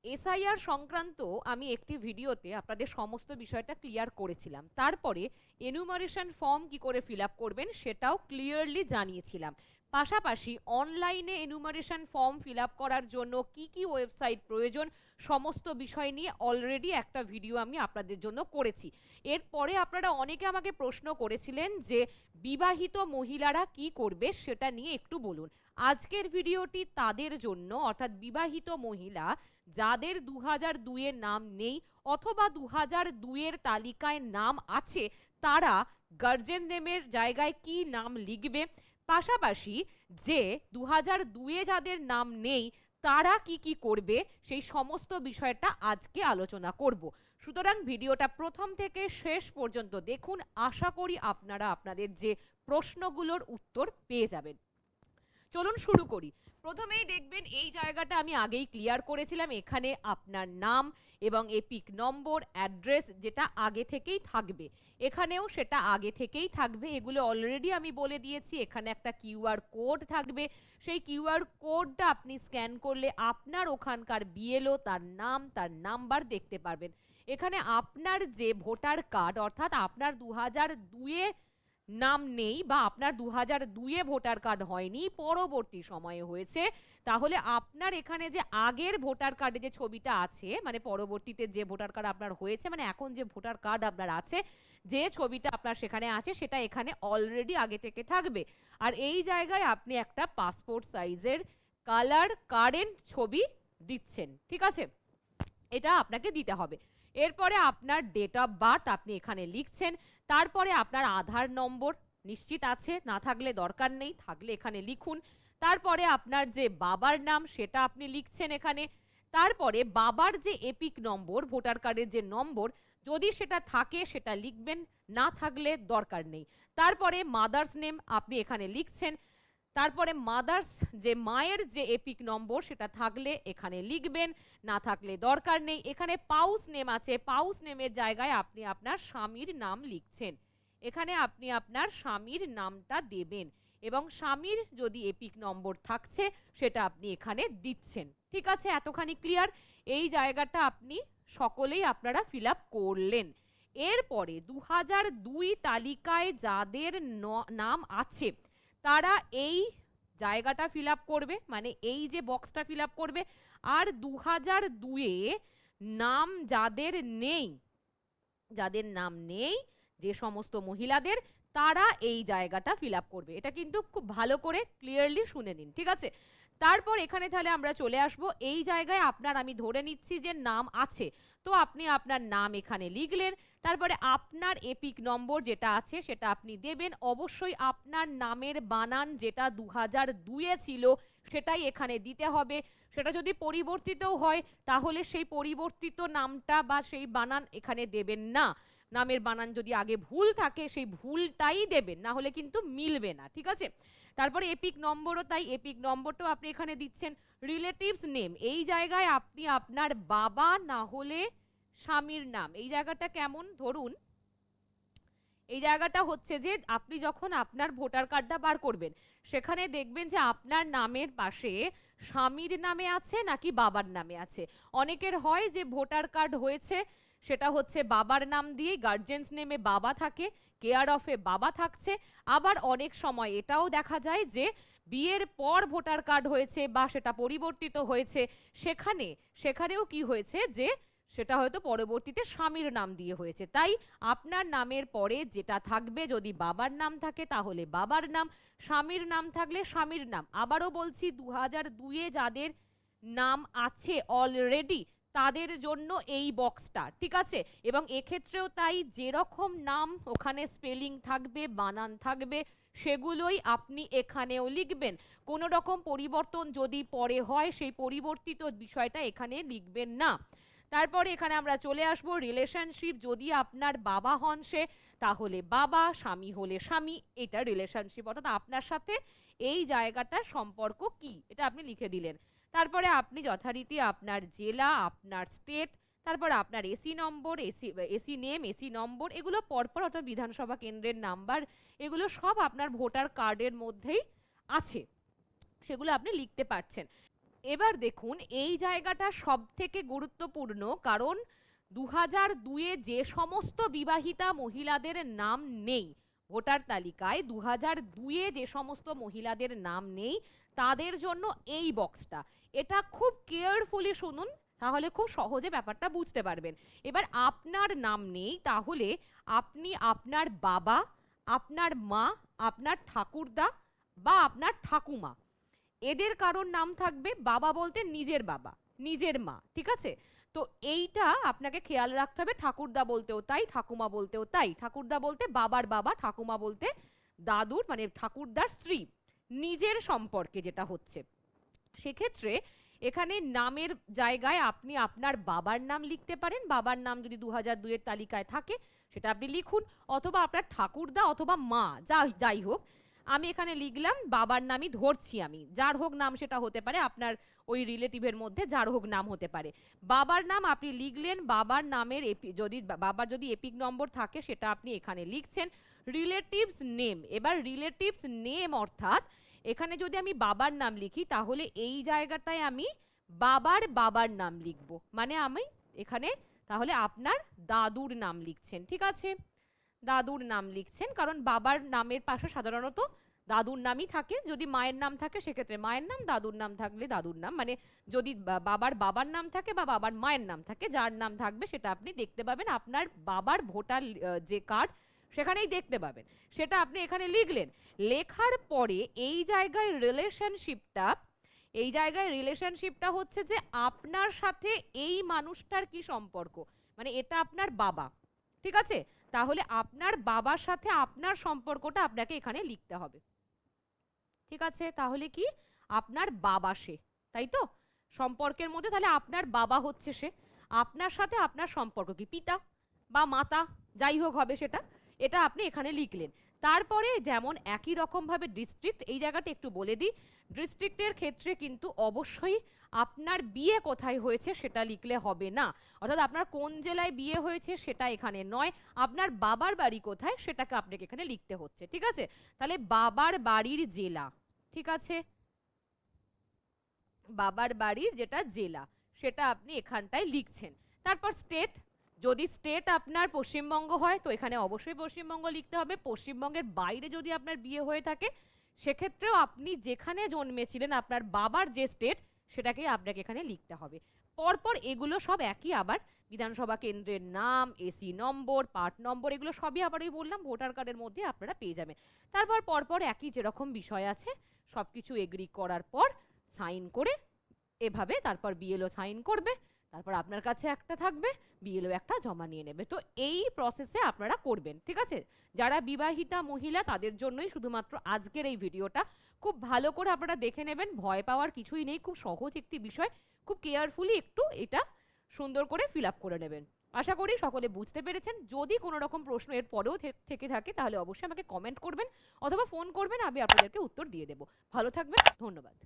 SIR সংক্রান্ত আমি একটি ভিডিওতে আপনাদের সমস্ত বিষয়টা ক্লিয়ার করেছিলাম। তারপরে এনুমারেশন ফর্ম কি করে ফিল আপ করবেন সেটাও ক্লিয়ারলি জানিয়েছিলাম। পাশাপাশি অনলাইনে এনুমারেশন ফর্ম ফিল আপ করার জন্য কি কি ওয়েবসাইট প্রয়োজন সমস্ত বিষয় নিয়ে অলরেডি একটা ভিডিও আমি আপনাদের জন্য করেছি। এরপরে আপনারা অনেকে আমাকে প্রশ্ন করেছিলেন যে বিবাহিত মহিলারা কি করবে সেটা নিয়ে একটু বলুন। আজকের ভিডিওটি তাদের জন্য, অর্থাৎ বিবাহিত মহিলা যাদের 2002-এর নাম নেই অথবা 2002-এর তালিকায় নাম আছে, তারা গার্জেন নেমের জায়গায় কি নাম লিখবে, পাশাপাশি যে 2002-এ যাদের নাম নেই তারা কি কি করবে সেই সমস্ত বিষয়টা আজকে আলোচনা করব। সুতরাং ভিডিওটা প্রথম থেকে শেষ পর্যন্ত দেখুন, আশা করি আপনারা আপনাদের যে প্রশ্নগুলোর উত্তর পেয়ে যাবেন। চলুন শুরু করি। প্রথমেই দেখবেন এই জায়গাটা আমি আগেই ক্লিয়ার করেছিলাম, এখানে আপনার নাম এবং এপিক নম্বর, অ্যাড্রেস যেটা আগে থেকেই থাকবে, এখানেও সেটা আগে থেকেই থাকবে। এগুলো অলরেডি আমি বলে দিয়েছি। এখানে একটা কিউআর কোড থাকবে, সেই কিউআর কোডটা আপনি স্ক্যান করলে আপনার ওখানকার বিএলও তার নাম তার নাম্বার দেখতে পারবেন। এখানে আপনার যে ভোটার কার্ড, অর্থাৎ আপনার 2002-এ নাম নেই বা আপনার 2002-এ ভোটার কার্ড হয়নি, পরবর্তী সময়ে হয়েছে, তাহলে আপনার এখানে যে আগের ভোটার কার্ডে যে ছবিটা আছে, মানে পরবর্তীতে যে ভোটার কার্ড আপনার হয়েছে, মানে এখন যে ভোটার কার্ড আপনার আছে, যে ছবিটা আপনার সেখানে আছে সেটা এখানে অলরেডি আগে থেকে থাকবে। আর এই জায়গায় আপনি একটা পাসপোর্ট সাইজের কালার কারেন্ট ছবি দিচ্ছেন, ঠিক আছে? এটা আপনাকে দিতে হবে। এরপরে আপনার ডেট অফ বার্থ আপনি এখানে লিখছেন। তারপরে আপনার আধার নম্বর নিশ্চিত আছে, না থাকলে দরকার নেই, থাকলে এখানে লিখুন। তারপরে আপনার যে বাবার নাম সেটা আপনি লিখছেন এখানে। তারপরে বাবার যে এপিক নম্বর, ভোটার কার্ডের যে নম্বর, যদি সেটা থাকে সেটা লিখবেন, না থাকলে দরকার নেই। তারপরে মাদার্স নেম আপনি এখানে লিখছেন। তারপরে মাদার্স যে মায়ের যে এপিক নম্বর সেটা থাকলে এখানে লিখবেন, না থাকলে দরকার নেই। এখানে পাউস নেম আছে, পাউস নেমের জায়গায় আপনি আপনার স্বামীর নাম লিখছেন, এখানে আপনি আপনার স্বামীর নামটা দেবেন এবং স্বামীর যদি এপিক নম্বর থাকছে সেটা আপনি এখানে দিচ্ছেন। ঠিক আছে, এতখানি ক্লিয়ার? এই জায়গাটা আপনি সকলেই আপনারা ফিল আপ করলেন। এরপরে 2002 তালিকায় যাদের নাম আছে তারা এই জায়গাটা ফিল আপ করবে, মানে এই যে বক্সটা ফিল আপ করবে। আর 2002-এ নাম যাদের নেই, যাদের নাম নেই, যে সমস্ত মহিলাদের, তারা এই জায়গাটা ফিল আপ করবে। এটা কিন্তু খুব ভালো করে ক্লিয়ারলি শুনে নিন, ঠিক আছে? তারপর এখানে তাহলে আমরা চলে আসব এই জায়গায়। আপনার আমি ধরে নিচ্ছি যে নাম আছে, তো আপনি আপনার নাম এখানে লিখলেন। তারপরে আপনার এপিক নম্বর যেটা আছে সেটা আপনি দেবেন। অবশ্যই আপনার নামের বানান যেটা 2002-এ ছিল সেটাই এখানে দিতে হবে। সেটা যদি পরিবর্তিতও হয় তাহলে সেই পরিবর্তিত নামটা বা সেই বানান এখানে দেবেন না। নামের বানান যদি আগে ভুল থাকে সেই ভুলটাই দেবেন, না হলে কিন্তু মিলবে না, ঠিক আছে? তারপরে এপিক নম্বরও তাই, এপিক নম্বরটাও আপনি এখানে দিচ্ছেন। রিলেটিভস নেম, এই জায়গায় আপনি আপনার বাবা না হলে স্বামীর নাম, এই জায়গাটা কেমন, ধরুন এই জায়গাটা হচ্ছে যে আপনি যখন আপনার ভোটার কার্ডটা বার করবেন সেখানে দেখবেন যে আপনার নামের পাশে স্বামীর নামে আছে নাকি বাবার নামে আছে। অনেকের হয় যে ভোটার কার্ড হয়েছে সেটা হচ্ছে বাবার নাম দিয়ে, গার্জেন্স নেমে বাবা থাকে, কেয়ার অফে বাবা থাকছে। আবার অনেক সময় এটাও দেখা যায় যে বিয়ের পর ভোটার কার্ড হয়েছে বা সেটা পরিবর্তিত হয়েছে, সেখানেও কি হয়েছে যে সেটা হয়তো পরবর্তীতে স্বামীর নাম দিয়ে হয়েছে। তাই আপনার নামের পরে যেটা থাকবে, যদি বাবার নাম থাকে তাহলে বাবার নাম, স্বামীর নাম থাকলে স্বামীর নাম। আবারও বলছি, 2002-এ যাদের নাম আছে অলরেডি তাদের জন্য এই বক্সটা, ঠিক আছে? এবং এক্ষেত্রেও তাই, যেরকম নাম ওখানে স্পেলিং থাকবে, বানান থাকবে, সেগুলোই আপনি এখানেও লিখবেন। কোনো রকম পরিবর্তন যদি পরে হয় সেই পরিবর্তিত বিষয়টা এখানে লিখবেন না। তারপরে এখানে আমরা চলে আসব রিলেশনশিপ, যদি আপনার বাবা হন সে তাহলে বাবা, স্বামী হলে স্বামী, এটা রিলেশনশিপ, অর্থাৎ আপনার সাথে এই জায়গাটার সম্পর্ক কি এটা আপনি লিখে দিলেন। তারপরে আপনি যথারীতি আপনার জেলা, আপনার স্টেট, তারপর আপনার এসি নম্বর, এসি নেম, এসি নম্বর, এগুলো পরপর, অর্থাৎ বিধানসভা কেন্দ্রের নাম্বার, এগুলো সব আপনার ভোটার কার্ডের মধ্যেই আছে, সেগুলো আপনি লিখতে পারছেন। এবার দেখুন এই জায়গাটা সব থেকে গুরুত্বপূর্ণ, কারণ 2002-এ যে সমস্ত বিবাহিতা মহিলাদের নাম নেই ভোটার তালিকায়, 2002-এ যে সমস্ত মহিলাদের নাম নেই তাদের জন্য এই বক্সটা। এটা খুব কেয়ারফুলি শুনুন, তাহলে খুব সহজে ব্যাপারটা বুঝতে পারবেন। এবার আপনার নাম নেই, তাহলে আপনি আপনার বাবা, আপনার মা, আপনার ঠাকুরদা বা আপনার ঠাকুমা, এদের কারোর নাম থাকবে। বাবা বলতে নিজের বাবা, নিজের মা, ঠিক আছে? তো এইটা আপনাকে খেয়াল রাখতে হবে। ঠাকুরদা বলতেও তাই, ঠাকুমা বলতেও তাই। ঠাকুরদা বলতে বাবার বাবা, ঠাকুমা বলতে দাদুর মানে ঠাকুরদার স্ত্রী, নিজের সম্পর্কে যেটা হচ্ছে। সেক্ষেত্রে এখানে নামের জায়গায় আপনি আপনার বাবার নাম লিখতে পারেন। বাবার নাম যদি 2002-এর তালিকায় থাকে সেটা আপনি লিখুন, অথবা আপনার ঠাকুরদা অথবা মা, যাই হোক। আমি এখানে লিখলাম বাবার নামই ধরছি আমি, যার হোক নাম সেটা হতে পারে, আপনার ওই রিলেটিভের মধ্যে যার হোক নাম হতে পারে। বাবার নাম আপনি লিখলেন, বাবার নামের বাবার যদি এপিক নম্বর থাকে সেটা আপনি এখানে লিখছেন। রিলেটিভস নেম, এবার রিলেটিভস নেম অর্থাৎ এখানে যদি আমি বাবার নাম লিখি তাহলে এই জায়গাটায় আমি বাবার নাম লিখব, মানে আমি এখানে তাহলে আপনার দাদুর নাম লিখছেন, ঠিক আছে? দাদুর নাম লিখছেন, কারণ বাবার নামের পাশে সাধারণত দাদুর নামই থাকে। যদি মায়ের নাম থাকে সেক্ষেত্রে মায়ের নাম, দাদুর নাম থাকলে দাদুর নাম, মানে যদি বাবার নাম থাকে বা বাবার মায়ের নাম থাকে, যার নাম থাকবে সেটা আপনি দেখতে পাবেন আপনার বাবার ভোটার যে কার্ড সেখানেই দেখতে পাবেন। সেটা আপনি এখানে লিখলেন। লেখার পরে এই জায়গায় রিলেশনশিপটা হচ্ছে যে আপনার সাথে এই মানুষটার কি সম্পর্ক, মানে এটা আপনার বাবা, ঠিক আছে? তাহলে আপনার বাবার সাথে আপনার সম্পর্কটা আপনাকে এখানে লিখতে হবে, ঠিক আছে? তাহলে কি আপনার বাবা সে, তাই তো? সম্পর্কের মধ্যে তাহলে আপনার বাবা হচ্ছে সে, আপনার সাথে আপনার সম্পর্ক কি পিতা বা মাতা যাই হোক হবে সেটা, এটা আপনি এখানে লিখলেন। তারপরে যেমন একই রকম ভাবে ডিস্ট্রিক্ট, এই জায়গাটা একটু বলে দিই, ডিস্ট্রিক্টের ক্ষেত্রে কিন্তু অবশ্যই আপনার বিয়ে কোথায় হয়েছে সেটা লিখলে হবে না, অর্থাৎ আপনার কোন জেলায় বিয়ে হয়েছে সেটা এখানে নয়, আপনার বাবার বাড়ি কোথায় সেটাকে আপনাকে এখানে লিখতে হচ্ছে, ঠিক আছে? তাহলে বাবার বাড়ির জেলা, ঠিক আছে? বাবার বাড়ির যেটা জেলা সেটা আপনি এখানটায় লিখছেন। তারপর স্টেট, যদি স্টেট আপনার পশ্চিমবঙ্গ হয় তো এখানে অবশ্যই পশ্চিমবঙ্গ লিখতে হবে। পশ্চিমবঙ্গের বাইরে যদি আপনার বিয়ে হয়ে থাকে সেক্ষেত্রেও আপনি যেখানে জন্মেছিলেন আপনার বাবার যে স্টেট সেটাকেই আপনাকে এখানে লিখতে হবে। পরপর এগুলো সব একই, আবার বিধানসভা কেন্দ্রের নাম, এসি নম্বর, পার্ট নম্বর, এগুলো সবই আবার ওই বললাম ভোটার কার্ডের মধ্যে আপনারা পেয়ে যাবেন। তারপর পরপর একই যেরকম বিষয় আছে সবকিছু এগ্রি করার পর সাইন করে এভাবে তারপর বিএলও সাইন করবে, তারপর আপনার কাছে একটা থাকবে, বিএলও একটা জমা নিয়ে নেবে। তো এই প্রসেসে আপনারা করবেন, ঠিক আছে? যারা বিবাহিতা মহিলা তাদের জন্যই শুধুমাত্র আজকের এই ভিডিওটা, খুব ভালো করে আপনারা দেখে নেবেন, ভয় পাওয়ার কিছুই নেই, খুব সহজ একটি বিষয়, খুব কেয়ারফুলি একটু এটা সুন্দর করে ফিল আপ করে নেবেন। আশা করি সকলে বুঝতে পেরেছেন। যদি কোনো রকম প্রশ্ন এর পরেও থেকে থাকে তাহলে অবশ্যই আমাকে কমেন্ট করবেন অথবা ফোন করবেন, আমি আপনাদেরকে উত্তর দিয়ে দেবো। ভালো থাকবেন, ধন্যবাদ।